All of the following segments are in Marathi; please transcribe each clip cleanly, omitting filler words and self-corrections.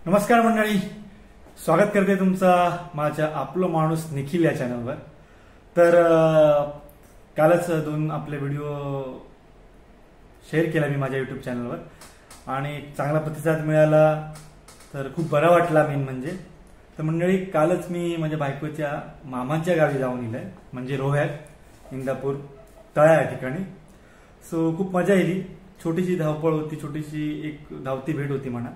नमस्कार मंडळी, स्वागत करते तुमचा माझ्या आपलं माणूस निखिल या चॅनलवर। तर कालच दोन आपले व्हिडिओ शेअर केला मी माझ्या युट्यूब चॅनलवर आणि चांगला प्रतिसाद मिळाला, तर खूप बरं वाटला। मेन म्हणजे तर मंडळी, कालच मी माझ्या बायकोच्या मामांच्या गावी जाऊन इलंय, म्हणजे रोह्यात इंदापूर तळा या ठिकाणी। सो खूप मजा आली, छोटीशी धावपळ होती, छोटीशी एक धावती भेट होती म्हणा,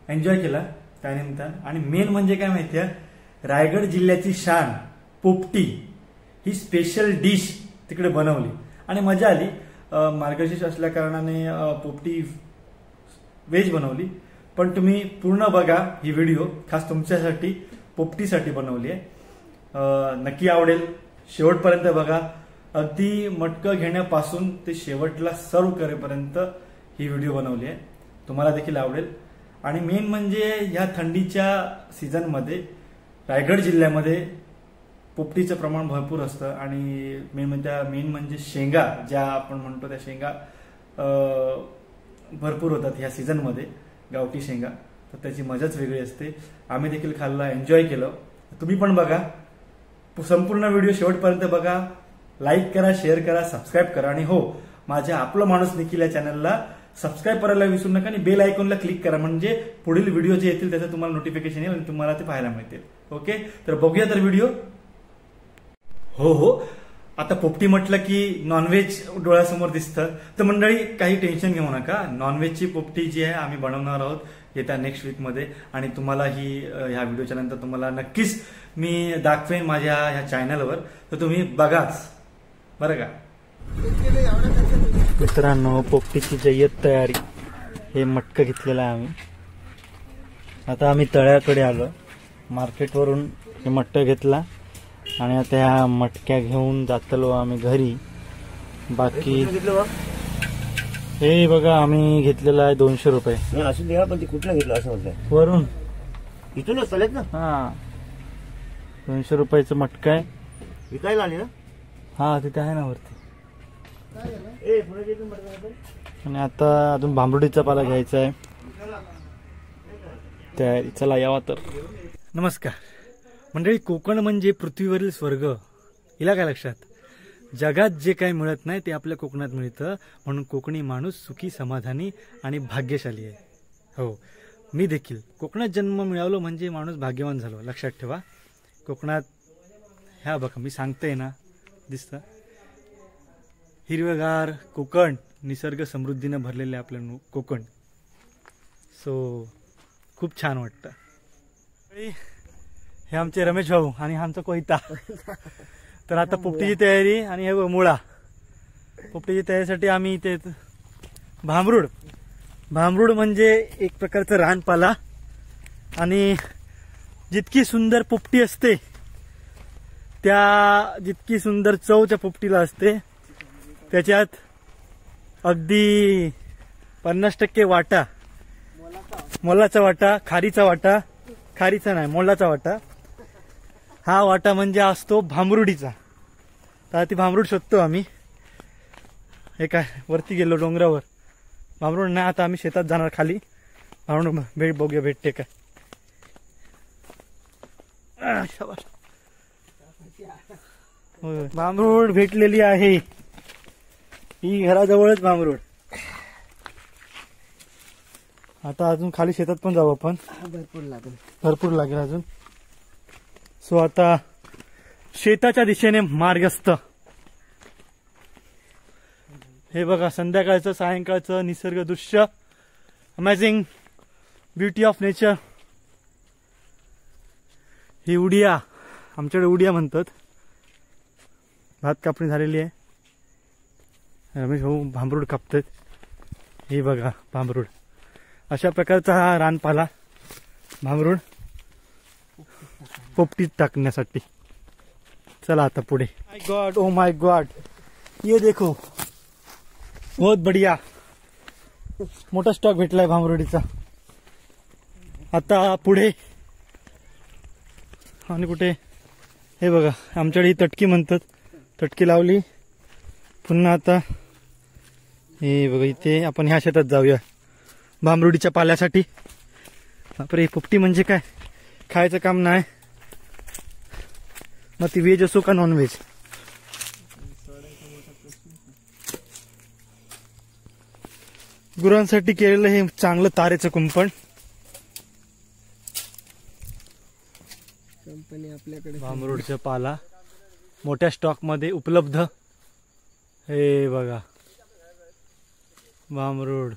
एन्जॉय केला त्यानिमित्तानं। आणि मेन म्हणजे काय माहितीये, रायगड जिल्ह्याची शान पोपटी ही स्पेशल डिश तिकडे बनवली आणि मजा आली। मार्गशीर्ष असल्या कारणाने पोपटी व्हेज बनवली, पण तुम्ही पूर्ण बघा ही व्हिडिओ, खास तुमच्यासाठी पोपटीसाठी बनवली आहे। नक्की आवडेल, शेवटपर्यंत बघा। अगदी मटकं घेण्यापासून ते शेवटला सर्व करेपर्यंत ही व्हिडिओ बनवली आहे, तुम्हाला देखील आवडेल। आणि मेन म्हणजे ह्या थंडीच्या सीझनमध्ये रायगड जिल्ह्यामध्ये पोपटीचं प्रमाण भरपूर असतं आणि मेन म्हणजे शेंगा, ज्या आपण म्हणतो त्या शेंगा भरपूर होतात ह्या सीझनमध्ये, गावठी शेंगा, तर त्याची मजाच वेगळी असते। आम्ही देखील खाल्ला, एन्जॉय केलं। तुम्ही पण बघा, संपूर्ण व्हिडिओ शेवटपर्यंत बघा, लाईक करा, शेअर करा, सबस्क्राईब करा। आणि हो, माझ्या आपलं माणूस निखिल या चॅनलला सबस्क्राईब करायला विसरू नका आणि बेल आयकॉनला क्लिक करा, म्हणजे पुढील व्हिडिओ जे येतील त्याचं तुम्हाला नोटिफिकेशन येईल आणि तुम्हाला ते पाहायला मिळतील। ओके, तर बघूया तर व्हिडिओ। हो, आता पोपटी म्हटलं की नॉनव्हेज डोळ्यासमोर दिसतं, तर मंडळी काही टेन्शन घेऊ नका। नॉनव्हेजची पोपटी जी आहे आम्ही बनवणार आहोत येत्या नेक्स्ट वीकमध्ये, आणि तुम्हाला ह्या व्हिडिओच्या नंतर तुम्हाला नक्कीच मी दाखवेन माझ्या ह्या चॅनलवर, तर तुम्ही बघाच बरं का। मित्रांनो, पोपटीची जय्यत तयारी, हे मटकं घेतलेलं आहे आम्ही। आता आम्ही तळ्याकडे आलो, मार्केटवरून हे मटकं घेतला आणि आता ह्या मटक्या घेऊन जातलो आम्ही घरी। बाकी हे बघा, आम्ही घेतलेलं आहे 200 रुपये। असं द्या, पण ते कुठलं घेतलं असं म्हटलं, वरून इथूनच चालेल ना। हा, 200 रुपयाचं मटकं आहे, विकायला आली ना। हा तिथे आहे ना वरती। आणि आता अजून भांबरुडीचा पाला घ्यायचा आहे, तयारी, चला यावा तर। नमस्कार मंडळी, कोकण म्हणजे पृथ्वीवरील स्वर्ग, हिला काय लक्षात, जगात जे काही मिळत नाही ते आपल्या कोकणात मिळतं, म्हणून कोकणी माणूस सुखी, समाधानी आणि भाग्यशाली आहे। हो, मी देखील कोकणात जन्म मिळवलो म्हणजे माणूस भाग्यवान झालो, लक्षात ठेवा। कोकणात ह्या बघा, मी सांगते ना, दिसतं हिरवेगार कोकण, निसर्ग समृद्धीनं भरलेले आपलं कोकण। सो खूप छान वाटतं। हे आमचे रमेश भाऊ आणि आमचा कोयता। तर आता पोपटीची तयारी, आणि हे मुळा, पोपटीची तयारीसाठी आम्ही इथे भांबरूड म्हणजे एक प्रकारचं रानपाला, आणि जितकी सुंदर पोपटी असते जितकी सुंदर चव त्या पोपटीला असते, त्याच्यात अगदी 50% वाटा, मोलाचा वाटा, खारीचा नाही, मोलाचा वाटा, हा वाटा म्हणजे असतो भांबरुडीचा। तर ती भांबरूड शोधतो आम्ही, हे काय वरती गेलो डोंगरावर, भांबरूड नाही, आता आम्ही शेतात जाणार खाली, भांबरूड बघूया भेटते काय। भांबरूड भेटलेली आहे, ही घराजवळच भांबरूड। आता अजून खाली शेतात पण जाऊ आपण, भरपूर लागेल अजून। सो आता शेताच्या दिशेने मार्गस्थ। हे बघा, संध्याकाळचं सायंकाळचं निसर्ग दृश्य, अमेझिंग ब्युटी ऑफ नेचर। ही उडिया, आमच्याकडे उडिया म्हणतात। भात कापणी झालेली आहे, रमेश भाऊ भांबरूड कापतात। हे बघा भांबरूड, अशा प्रकारचा हा रानपाला भांबरूड पोपटीत टाकण्यासाठी। चला आता पुढे। माय गॉड, ओ माय गॉड, ये देखो, बहुत बढ़िया, मोठा स्टॉक भेटलाय भांबरुडीचा। आता पुढे, आणि कुठे, हे बघा आमच्याकडे तटकी म्हणतात, तटकी लावली। पुन्हा आता हे बघा, इथे आपण ह्या शेतात जाऊया भांबरुडीच्या पाल्यासाठी। बापरे, पोपटी म्हणजे काय खायचं काम नाही. मग ती व्हेज असो का नॉन व्हेज. गुरांसाठी केलेलं हे चांगलं तारेचं कुंपण. कंपनी आपल्याकडे भांबरूडचा पाला मोठ्या स्टॉक मध्ये उपलब्ध. हे बघा भांबरूड.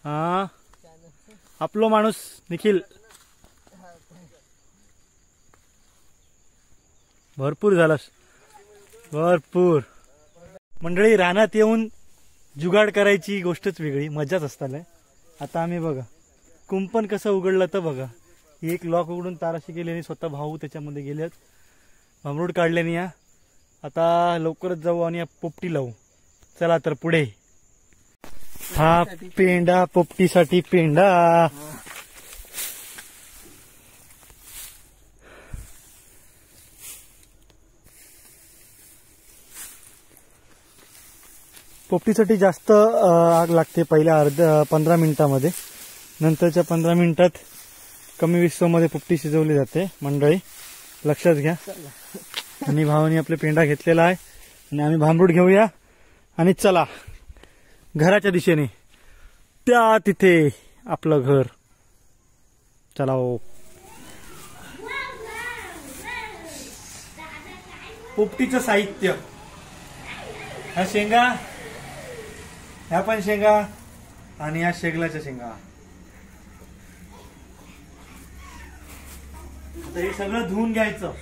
हा आपलो माणूस निखिल. भरपूर झालास, भरपूर. मंडळी, रानात येऊन जुगाड करायची गोष्टच वेगळी, मजाच असताना. आता आम्ही बघा कुंपण कसं उघडलं तर बघा. एक लॉक उघडून ताराशी गेल्याने स्वतः भाऊ त्याच्यामध्ये गेलेत. भांबरूड काढल्याने या. आता लवकरच जाऊ आणि पोपटी लावू. चला तर पुढे. हा पेंडा, पोपटीसाठी पेंडा. पोपटीसाठी जास्त आग लागते पहिल्या 15 मिनिटांमध्ये. नंतरच्या 15 मिनिटात कमी विस्तवमध्ये पोपटी शिजवली जाते. मंडळी लक्षात घ्या. आणि भावानी आपले पेंडा घेतलेला आहे आणि आम्ही भांबरूड घेऊया आणि चला घराच्या दिशेने. त्या तिथे आपलं घर. चला ओ. पोपटीचं साहित्य. ह्या शेंगा, ह्या पण शेंगा आणि ह्या शेगलाच्या शेंगा. आता हे सगळं धुवून घ्यायचं.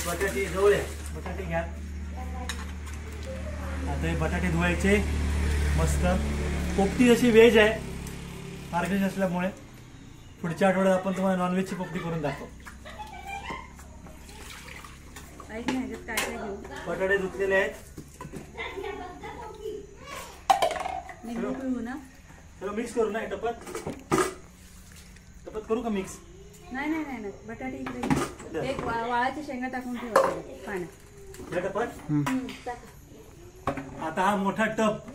बटाटे जवळ आहे, बटाटे घ्या. आता हे बटाटे धुवायचे मस्त. पोपटी जशी व्हेज आहे मार्गशीर्ष असल्यामुळे पुढच्या आठवड्यात आपण तुम्हाला नॉनव्हेजची पोपटी करून दाखवू. बटाटे धुतलेले आहेत. सगळं मिक्स करू ना. टपत करू का मिक्स? नाही बटाटे इकडे. एक वाळाची शेंगा टाकून ठेवा पाण्यात. टपत. आता हा मोठा टप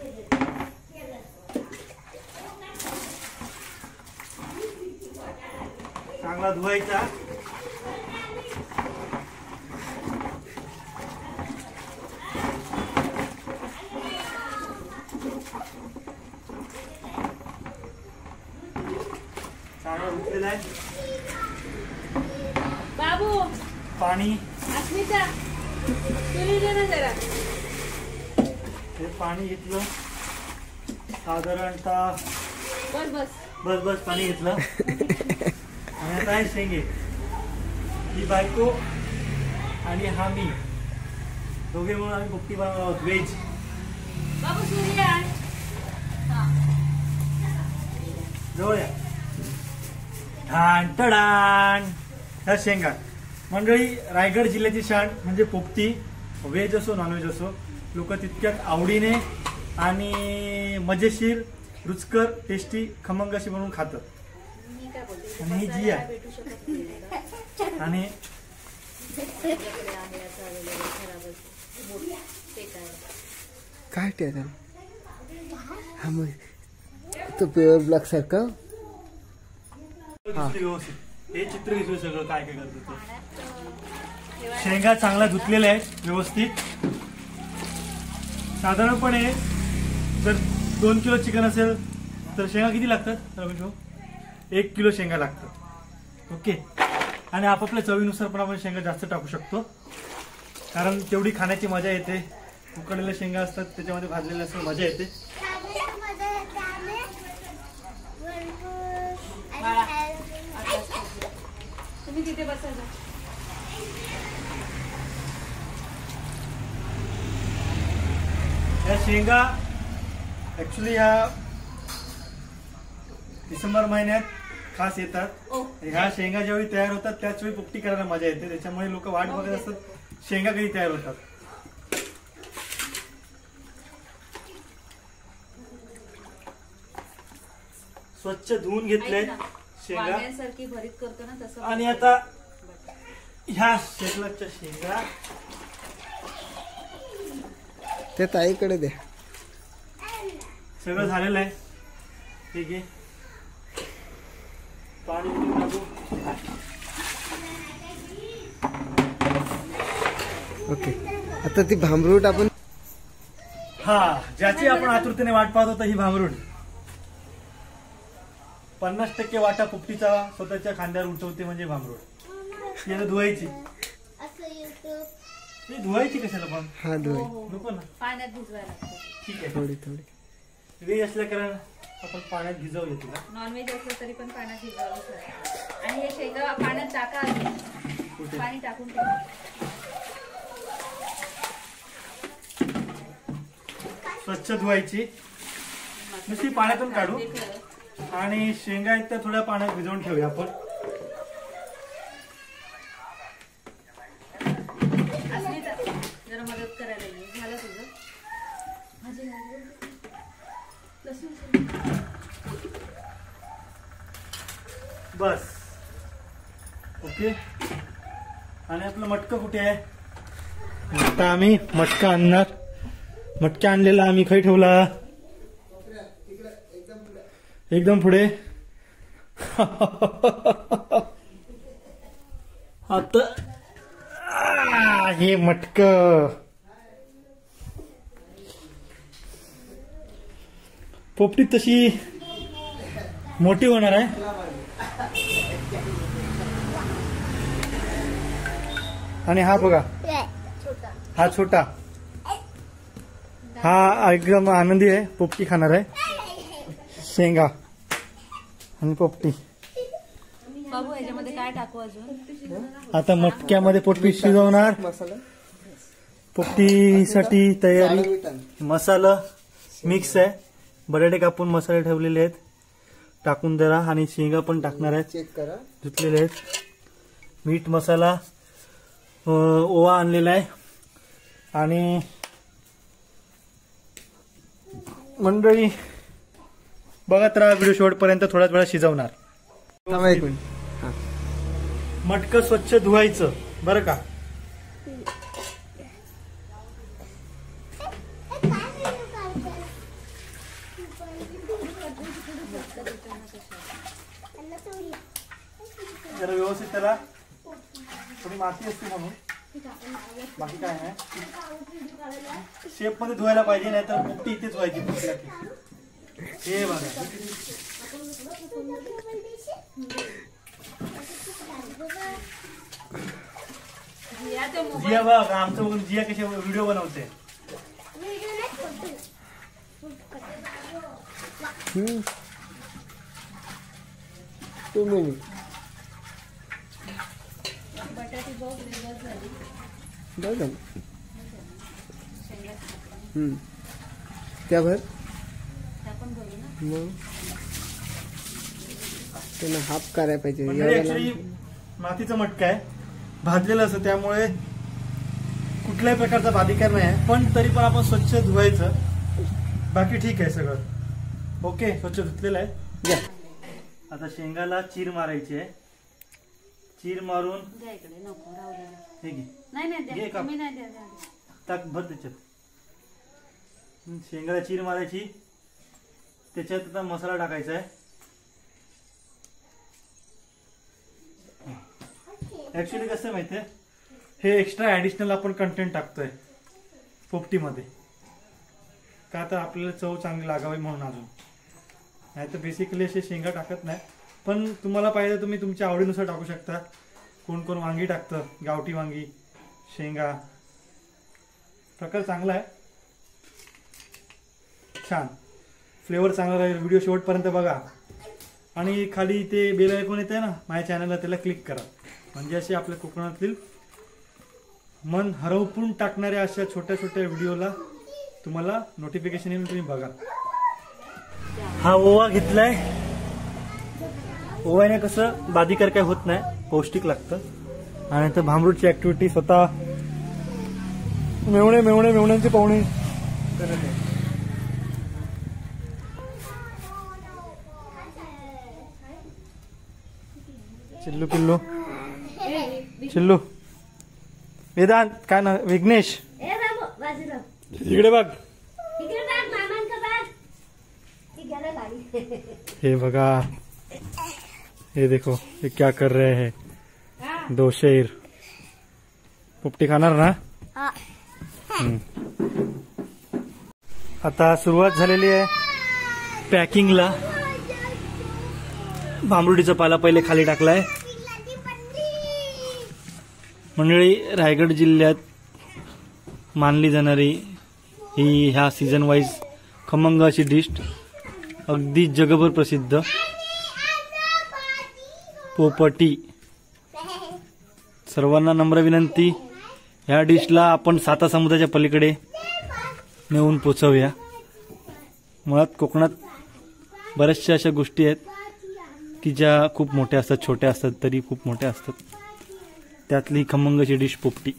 चांगला धुवायचा. चांगला धुतलेला आहे. बाबू पाणी, अस्मिता तुरी दे ना जरा. हे पाणी घेतलं साधारणतः. बस बस बस बस पाणी घेतलं. आणि आता आहे शेंगे. ही बायको आणि हा मी दोघे म्हणून आम्ही पोपटी बनवणार आहोत व्हेज. बाबू सूर्य आण. जवळ या. ठाण टडाण. ह्या शेंगा. मंडळी, रायगड जिल्ह्याची शान म्हणजे पोपटी. व्हेज असो नॉनव्हेज असो, लोक तितक्यात आवडीने आणि मजेशीर, रुचकर, टेस्टी, खमंग अशी बनवून खातात. आणि ही जी आहे आणि काय ते हा मग तो प्युअर ब्लॅक सारखं. व्यवस्थित हे चित्र दिसू सगळं काय काय करतो. शेंगा चांगल्या धुतलेल्या आहेत व्यवस्थित. साधारणपणे जर 2 किलो चिकन असेल तर शेंगा किती लागतात रमेश भाऊ? 1 किलो शेंगा लागतात. ओके. आणि आपापल्या चवीनुसार पण आपण शेंगा जास्त टाकू शकतो, कारण तेवढी खाण्याची मजा येते. उकडलेल्या शेंगा असतात त्याच्यामध्ये भाजलेल्या असतात, मजा येते. तुम्ही तिथे बसा. या शेंगा ऍक्च्युली ह्या डिसेंबर महिन्यात खास येतात. ह्या शेंगा ज्यावेळी तयार होतात त्याच वेळी पोपटी करायला मजा येते. त्याच्यामुळे लोक वाट बघत असतात शेंगा कधी तयार होतात. स्वच्छ धुवून घेतले शेंगा. वांग्यांसारखी भरीत करतो ना तसं. आणि आता ह्या शेंगाच्या शेंगा ते ताईकडे द्या. सगळं झालेलं आहे. ठीक आहे, पाणी बिणी टाकू. ओके, आता ती भांबरूट आपण हा, ज्याची आपण आतुरतेने वाट पाहत होतो, ही भांबरूड 50% वाटा पोपटीचा स्वतःच्या खांद्यावर उठवते म्हणजे भांबरूड. याला धुवायची. नाही, धुवायची कशाला पण? हा धुवाय नको ना, पाण्यात भिजवायला लागतं. ठीक आहे. थोडी थोडी. व्हेज असल्या कारण आपण पाण्यात भिजवूया तिला. नॉनव्हेज असलं तरी पण पाण्यात भिजवावं लागतं. आणि हे शेंगा पाण्यात टाका आधी. कुठे? पाणी टाकून ठेवा. स्वच्छ धुवायची, नुसती पाण्यातून काढू. आणि शेंगा आहेत त्या थोड्या पाण्यात भिजवून ठेवूया आपण. असली तर जरा मदत करायला येईल. झालं तुझं? भाजी लसूण बस. ओके. आणि आपलं मटकं कुठे आहे? आता आम्ही मटका आणणार. मटका आणलेला आम्ही खाई ठेवला. एकदम पुढे. आता हे मटक पोपटी तशी मोठी होणार आहे. आणि हा बघा, हा छोटा, हा एकदम आनंदी आहे. पोपटी खाणार आहे. शेंगा आणि पोपटी. बाबू ह्याच्यामध्ये काय टाकू अजून? आता मटक्यामध्ये पोपटी शिजवणार. मसाला पोपटीसाठी तयारी. मीठ मसाला मिक्स आहे. बटाटे कापून मसाले ठेवलेले आहेत, टाकून जरा. आणि शेंगा पण टाकणार आहेत, चेक करा. धुतलेले आहेत. मीठ, मसाला, ओवा आणलेला आहे. आणि मंडळी बघत राहा व्हिडिओ शेवटपर्यंत. थोड्याच वेळा शिजवणार. थांबा एक मिनिट. हा. मटकं स्वच्छ धुवायचं बरं का. जरा व्यवस्थित त्याला थोडी माती असते म्हणून, बाकी काय नाही. शेप मध्ये धुवायला पाहिजे, नाही तर पोपटी इथेच व्हायची. हे बघा, जिया बघ, आमचं बघून जिया कशी व्हिडिओ बनवते. हम्म. 2 मिनिट. बटाटी बहुत वेगळं झाली. बघा. त्यावर आपण भरू ना. मग त्यांना हाफ करायला पाहिजे. ऍक्च्युली मातीचं मटका आहे, भाजलेलं असं, त्यामुळे कुठल्याही प्रकारचा बाधिकार नाही आहे. पण तरी पण आपण स्वच्छ धुवायचं. बाकी ठीक आहे सगळं. ओके, स्वच्छ धुतलेलं आहे. या. आता शेंगाला चीर मारायची आहे. चीर मारून द्या इकडे. नको, राहू द्या. हे घे, नाही नाही घे द्या, का? तुम्ही नाही द्या, द्या. टाक भर त्याच्यात. शेंगाला चीर मारायची. त्याच्यात आता मसाला टाकायचा आहे. ऍक्च्युली कसं माहितीये, हे एक्स्ट्रा ऍडिशनल आपण कंटेंट टाकतोय पोपटीमध्ये, का तर आपल्याला चव चांगली लागावी म्हणून. अजून नाही तर बेसिकली असे शेंगा टाकत नाही. पण तुम्हाला पाहिजे तुम्ही तुमच्या आवडीनुसार टाकू शकता. कोण कोण वांगी टाकतं, गावठी वांगी, शेंगा. प्रकार चांगला आहे, छान फ्लेवर चांगला राहील. व्हिडिओ शेवटपर्यंत बघा. आणि खाली ते बेल आयकॉन येते ना माझ्या चॅनलला, त्याला क्लिक करा. म्हणजे असे आपल्या कोकणातील मन हरवून टाकणाऱ्या अशा छोट्या छोट्या व्हिडिओला तुम्हाला नोटिफिकेशन येईल, तुम्ही बघा. हा ओवा घेतलाय. ओव्याने कसं बाधिकार काय होत नाही, पौष्टिक लागतं. आणि तर भांबरूडची ऍक्टिव्हिटी स्वतः मेवण्यांचे पाहुणे करत आहे. चिल्लू वेदांत काय ना, विघ्नेश इकडे बघ. हे बघा, हे देखो ये क्या कर रहे हैं दो शेर. पोपटी खाणार ना. आता सुरुवात झालेली आहे पॅकिंगला. भांबरुडीचा पाला पहिले खाली टाकलाय. मंडळी, रायगड जिल्ह्यात मानली जाणारी ही ह्या सीझन वाईज खमंग अशी डिश, अगदी जगभर प्रसिद्ध पोपटी. सर्वांना नम्र विनंती, ह्या डिशला आपण साता समुद्राच्या पलीकडे नेऊन पोचवूया. मुळात कोकणात बऱ्याचशा अशा गोष्टी आहेत की ज्या खूप मोठ्या असतात, छोट्या असतात तरी खूप मोठ्या असतात. त्यातली खमंग अशी डिश पोपटी.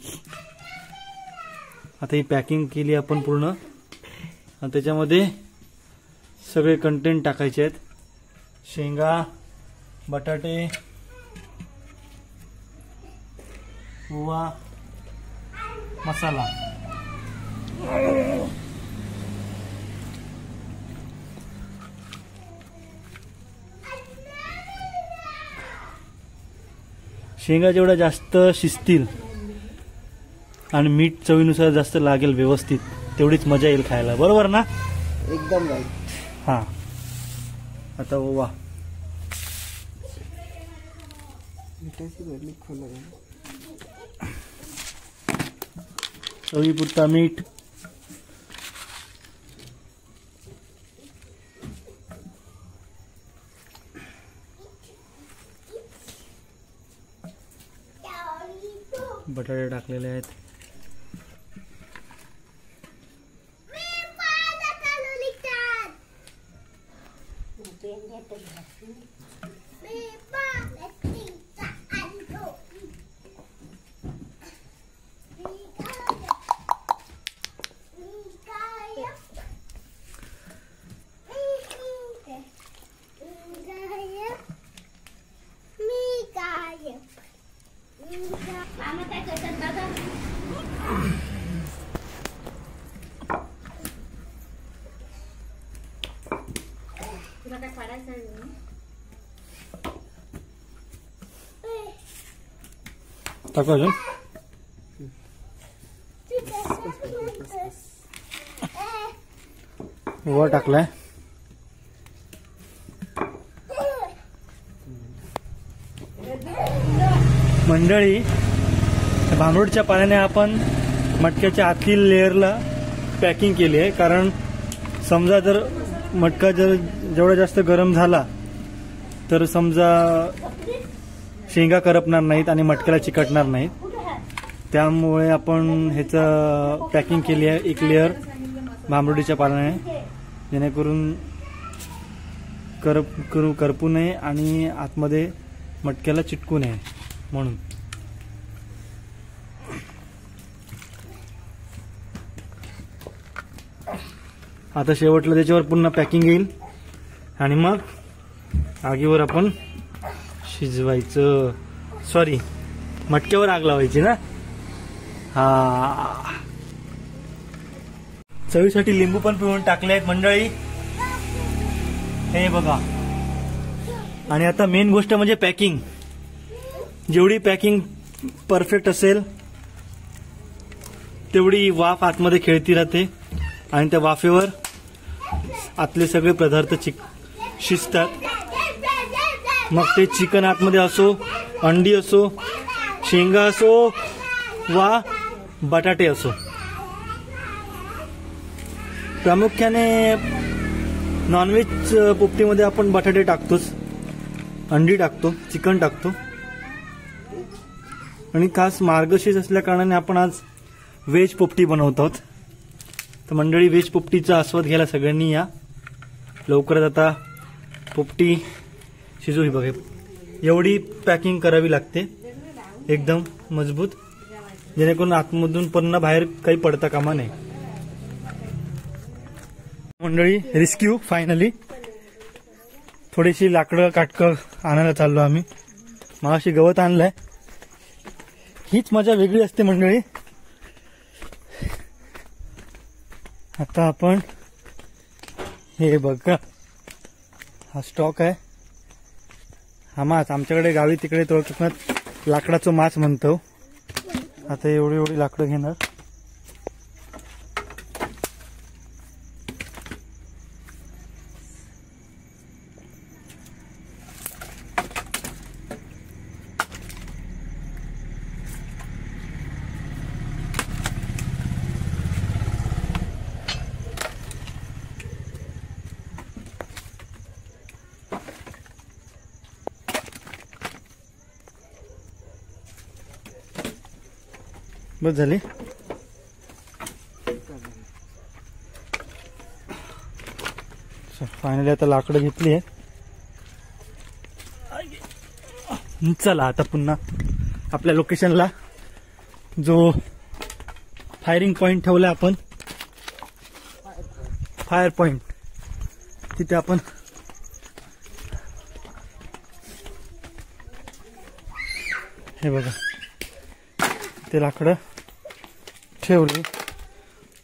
आता ही पॅकिंग केली आपण पूर्ण आणि त्याच्यामध्ये सगळे कंटेंट टाकायचे आहेत. शेंगा, बटाटे, ओवा, मसाला. शेंगा जेवढ्या जास्त शिजतील आणि मीठ चवीनुसार जास्त लागेल व्यवस्थित, तेवढीच मजा येईल खायला. बरोबर ना. एकदम राईट. हा, आता ओवा. चवीपुरता मीठ. बटाटे टाकलेले आहेत. टाकू अजून. ओवा टाकलाय. मंडळी, भांबरुडच्या पाण्याने आपण मटक्याच्या आतील लेअरला पॅकिंग केली आहे. कारण समजा जर मटका जेवढा जास्त गरम झाला तर समजा शेंगा करपणार नाहीत आणि मटक्याला चिकटणार नाहीत. त्यामुळे आपण ह्याचं पॅकिंग केली आहे एक लेअर भांबरुडीच्या पाण्याने, जेणेकरून करपू नये आणि आतमध्ये मटक्याला चिटकू नये म्हणून. आता शेवटला त्याच्यावर पुन्हा पॅकिंग येईल आणि मग आगीवर आपण शिजवायचं. सॉरी, मटक्यावर आग लावायची ना. हा, चवीसाठी लिंबू पण पिळून टाकले आहेत मंडळी, हे बघा. आणि आता मेन गोष्ट म्हणजे पॅकिंग. जेवढी पॅकिंग परफेक्ट असेल तेवढी वाफ आतमध्ये खेळती राहते आणि त्या वाफेवर आतले सगळे पदार्थ शिजतात. मग ते चिकन आतमध्ये असो, अंडी असो, शेंगा असो वा बटाटे असो. प्रामुख्याने नॉनव्हेज पोपटीमध्ये आपण बटाटे टाकतोच, अंडी टाकतो, चिकन टाकतो. आणि खास मार्गशीर्ष असल्या कारणाने आपण आज व्हेज पोपटी बनवत आहोत. तर मंडळी, व्हेज पोपटीचा आस्वाद घ्यायला सगळ्यांनी या. लवकरच आता पोपटी शिजू. ही बघा, एवढी पॅकिंग करावी लागते एकदम मजबूत, जेणेकरून आतमधून पुन्हा बाहेर काही पडता कामा नये. मंडळी, रेस्क्यू फायनली. थोडीशी लाकडं काटकं आणायला चाललो आम्ही. मगाशी गवत आणलंय. हीच मजा वेगळी असते मंडळी. आता आपण हे बघा, हा स्टॉक आहे, हा मास आमच्याकडे गावी तिकडे तो कोकणात लाकडाचं मास म्हणतो. आता एवढी एवढी लाकडं घेणार. बस झाली. फायनली आता लाकडं घेतली आहे. चला आता पुन्हा आपल्या लोकेशनला, जो फायरिंग पॉइंट ठेवला आपण, फायर पॉइंट, तिथे आपण हे बघा ते लाकडं ठेवली.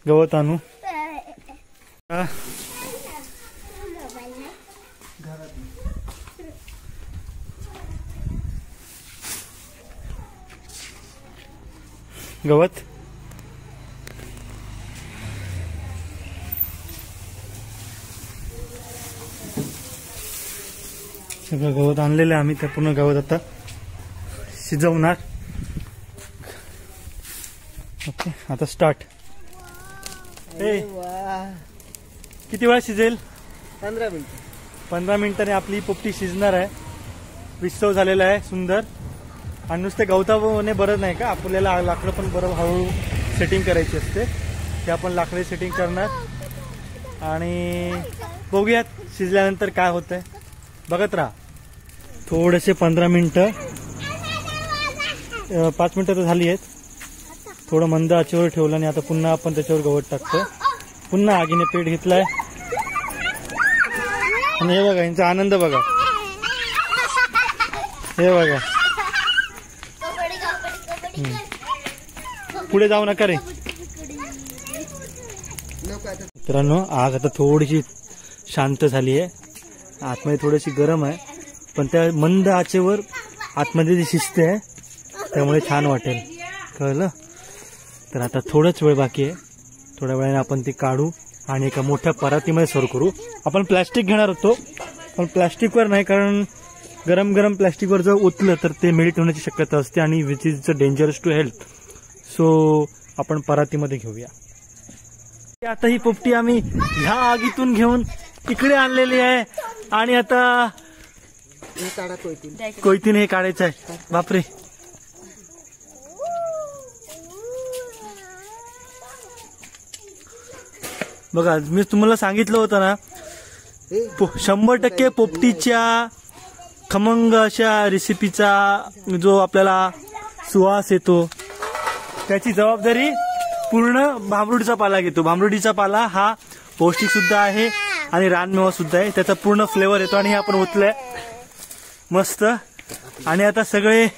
गवत आणू. गवत सगळं गवत आणलेलं आहे आम्ही. त्या पूर्ण गवत आता शिजवणार. ओके, आता स्टार्ट. किती वेळा शिजेल? 15 मिनिट. 15 मिनिटांनी आपली पोपटी शिजणार आहे. विस्तव झालेला आहे सुंदर. आणि नुसते गवताने बरं नाही का, आपल्याला लाकडं पण बरं हळूहळू सेटिंग करायची असते. ते आपण लाकडे सेटिंग करणार आणि बघूयात शिजल्यानंतर काय होतंय. बघत राहा. थोडेसे 15 मिनिटं, 5 मिनिटं तर झाली आहेत. थोडं मंद आचेवर ठेवलं आणि आता पुन्हा आपण त्याच्यावर गवत टाकतो. पुन्हा आगीने पेट घेतलाय आणि हे बघा यांचा आनंद बघा. हे बघा, पुढे जाऊ नका रे मित्रांनो. आग आता थोडीशी शांत झाली आहे. आतमध्ये थोडीशी गरम आहे, पण त्या मंद आचेवर आतमध्ये जी शिजते आहे त्यामुळे छान वाटेल. कळलं? तर आता थोडाच वेळ बाकी आहे. थोड्या वेळाने आपण ती काढू आणि एका मोठ्या परातीमध्ये सर्व करू. आपण प्लॅस्टिक घेणार होतो, पण प्लॅस्टिकवर नाही, कारण गरम गरम प्लॅस्टिकवर जर ओतलं तर ते मेल्ट होण्याची शक्यता असते आणि which is dangerous to health. So आपण परातीमध्ये घेऊया. आता ही पोपटी आम्ही ह्या आगीतून घेऊन इकडे आणलेली आहे आणि आता कोयतीने हे काढायचं आहे. बापरे, बघा मी तुम्हाला सांगितलं होतं ना, 100% पोपटीच्या खमंग अशा रेसिपीचा जो आपल्याला सुवास येतो त्याची जबाबदारी पूर्ण भांबरुडीचा पाला घेतो. भांबरुडीचा पाला हा पौष्टिक सुद्धा आहे आणि रानमेवा सुद्धा आहे. त्याचा पूर्ण फ्लेवर येतो आणि हे आपण ओतलंय मस्त. आणि आता सगळे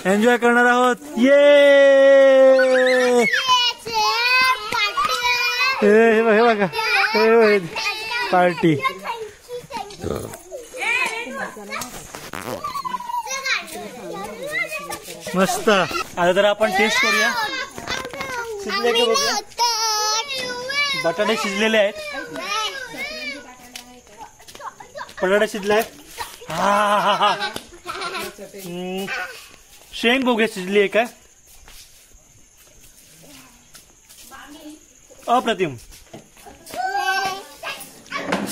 एन्जॉय करणार आहोत. ये हे बघा पार्टी. मस्त. आता जरा आपण टेस्ट करूया. शिजले का बघूया. बटाटे शिजलेले आहेत. बटाटे शिजले आहेत. हा. शेंग बघूया शिजली आहे काय. अप्रतिम.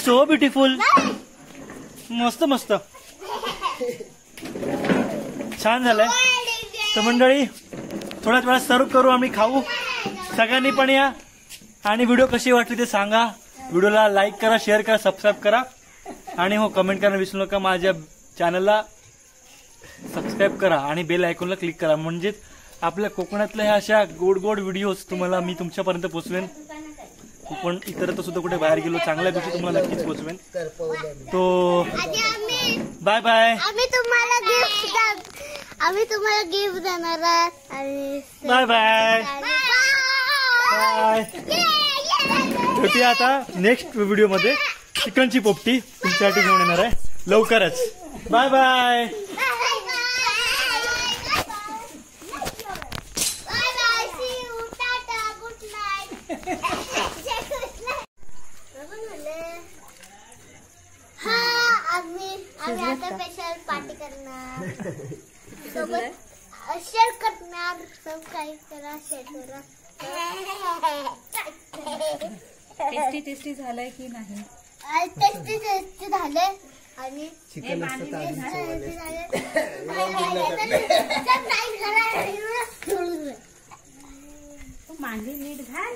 So beautiful. मस्त मस्त छान झालंय. तर मंडळी थोड्याच वेळात सर्व करू, आम्ही खाऊ. सगळ्यांनी पण या आणि व्हिडिओ कशी वाटली ते सांगा. व्हिडिओला लाईक करा, शेअर करा, सबस्क्राईब करा आणि हो कमेंट करायला विसरू नका. माझ्या चॅनलला सबस्क्राईब करा आणि बेल आयकॉनला क्लिक करा, म्हणजेच आपल्या कोकणातल्या ह्या अशा गोड गोड व्हिडिओज तुम्हाला मी तुमच्यापर्यंत पोहोचवेन. पण इतरत्र सुद्धा कुठे बाहेर गेलो चांगल्या गोष्टी तुम्हाला नक्कीच पोहोचवेन. तो बाय बाय. आम्ही तुम्हाला गिफ्ट देणार आहोत. Bye bye. बाय. भेटूया आता नेक्स्ट व्हिडिओमध्ये. चिकनची पोपटी तुमच्यासाठी घेऊन येणार आहे लवकरच. Bye bye. आम्ही आता स्पेशल पार्टी करणार सोबत शेअर करणार. सबस्क्राईब करा, शेअर करा. टेस्टी झालंय की नाही? टेस्टी झाले आणि चिकन मांडी नीट घाल.